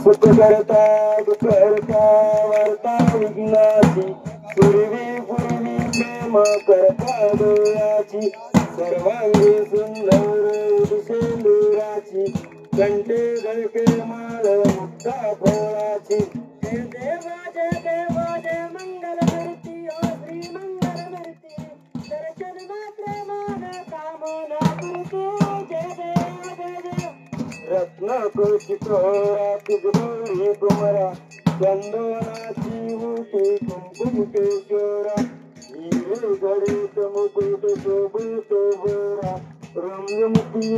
सुख करता वार्ता विघ्नाची पूर्वी प्रेम करता डोळ्याची सर्वांगी सुंदर शेंदुराची कंठे गळके माळ मुक्ता फळाची जय देव जय मंगल मूर्ती ओ श्री मंगल मूर्ती दर्शन मात्र मन कामना पूर्ती जय देव रत्न कोशिकोरा तुझी कुमरा चंदनाची मुठी कुंकुम केशोरा हिरे गणित मुकुट शोभित बोरा रम्यमुखी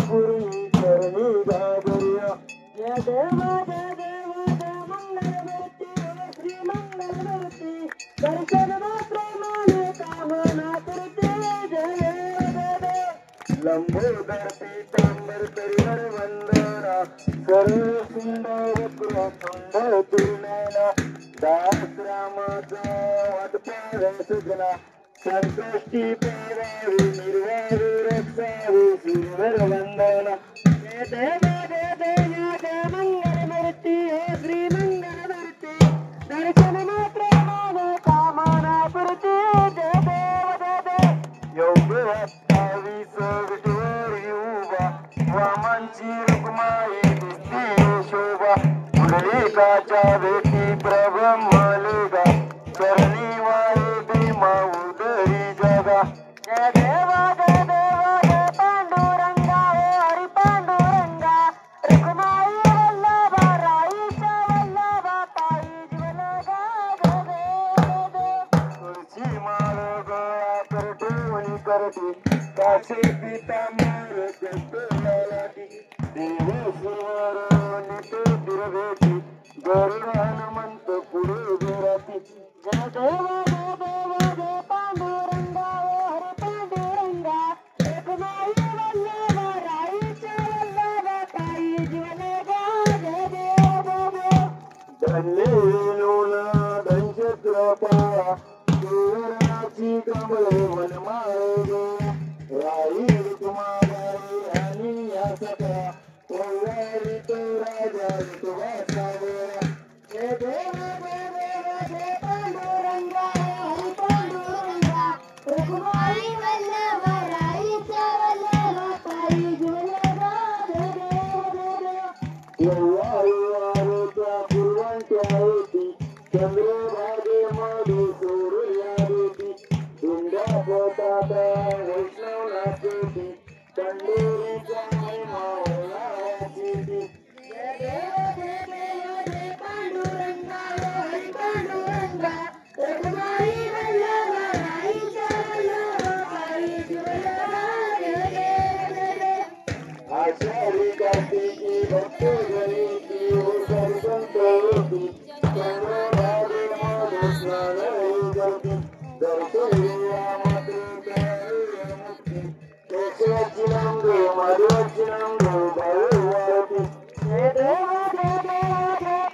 पूर्णी करणी घागरिया जय देव जय मंगल मूर्ती श्री मंगल मूर्ती दर्शन मात्र मन कामना करते जय देव लंबोदर पीतांबर करिवर वंदना सर्व सुंदर प्रसंग तुर्णेना दास रामाचा वाटपार सुजना संकष्टी पेरावी निर्वावी रक्षावी सुरवर वंदना जय देव जय मंगल मूर्ती हे श्री मंगल मूर्ती दर्शन मात्र मन कामना पूर्ती जय देव योग्य 28 विठोरी उभा वामांची रुक्माई दिसती शोभा पुंडलिकाच्या भेटी प्रब्रह्मलेगा करणी वाहे भीमा उदरी जगा जय देव जय पांडुरंगा हे हरी पांडुरंगा रुक्माई वल्लभा राईच्या वल्लभा ताई ज्वलगा जय देव तुळशी माळ गळा करठेवणी करठी कासे पीतांबर कष्टलाटी देव सुरवर निते दुर्भेटी गरुड हनुमंत पुढे विराती जय देव जय पांडुरंगा हरे पांडुरंगा रुक्माई वल्लभा राईच्या वल्लभा ताई ज्वलगा जय देव धन्य लोला धनशत्रपाळा सुवर्णाची कमळे वनमाळे राई रुक्माबाई आणि या सकळा ओवारी तो राजा ऋतुवासावेळा जय देव जय पांडुरंगा हरी पांडुरंगा रुक्माई वल्लभा राईच्या वल्लभा ताई ज्वलगा त्या पूर्वांच्या होती चंद्रभागेमध्ये सूर्या देती धुंड्या पोटात वैष्णव नाचती पंढरीच्या महिमाची जय देव पांडुरंगा हरी पांडुरंगा रुक्माई वल्लभा राईच्या वल्लभा ताई ज्वलगा आषाढी कार्तिकी भक्त गणिती ओसर संत होती चंद्रभागेमध्ये स्नान करती दर्शविया मातृ मुक्ती केशवाची नंद माधवाची नंद भाऊवारती जय देव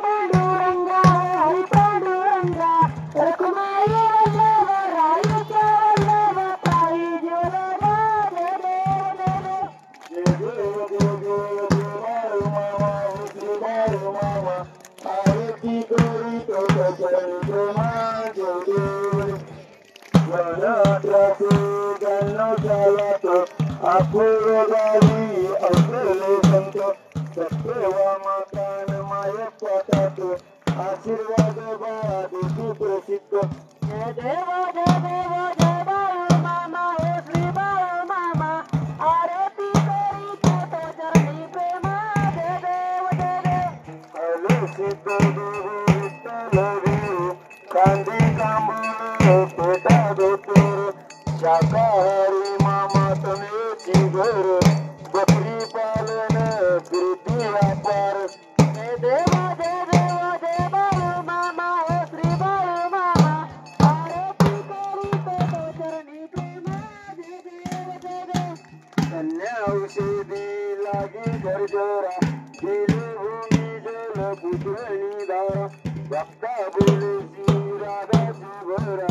पांडुरंगा हरी पांडुरंगा रुक्माई वल्लभा राईच्या वल्लभा ताई ज्वलगा जय देव मामा श्री मामा आरती करीतो चरण प्रेमा जय देव वनात्राचे गणना चालत अपूर्व गावी असले संत सत्रेवा मातान मायक पाठात आशीर्वाद बाळा देती प्रसिद्ध जय देव जय बाळू मामा हे श्री बाळू मामा आरती करीतो तो चरणी प्रेमा जय देव हले सिद्ध देव विठ्ठल देव कांदी कांबळ पेटा दोतर शाकाहारी मामा तमेची घर बकरी पालन फिरती व्यापार जय देव जय बाळू मामा हे श्री बाळू मामा आरती करीतो तो चरणी प्रेमा जय देव कन्या औषधी लागी घरजरा दिली भूमी जल पुत्रणी धारा भक्ता बोले राधाची भरा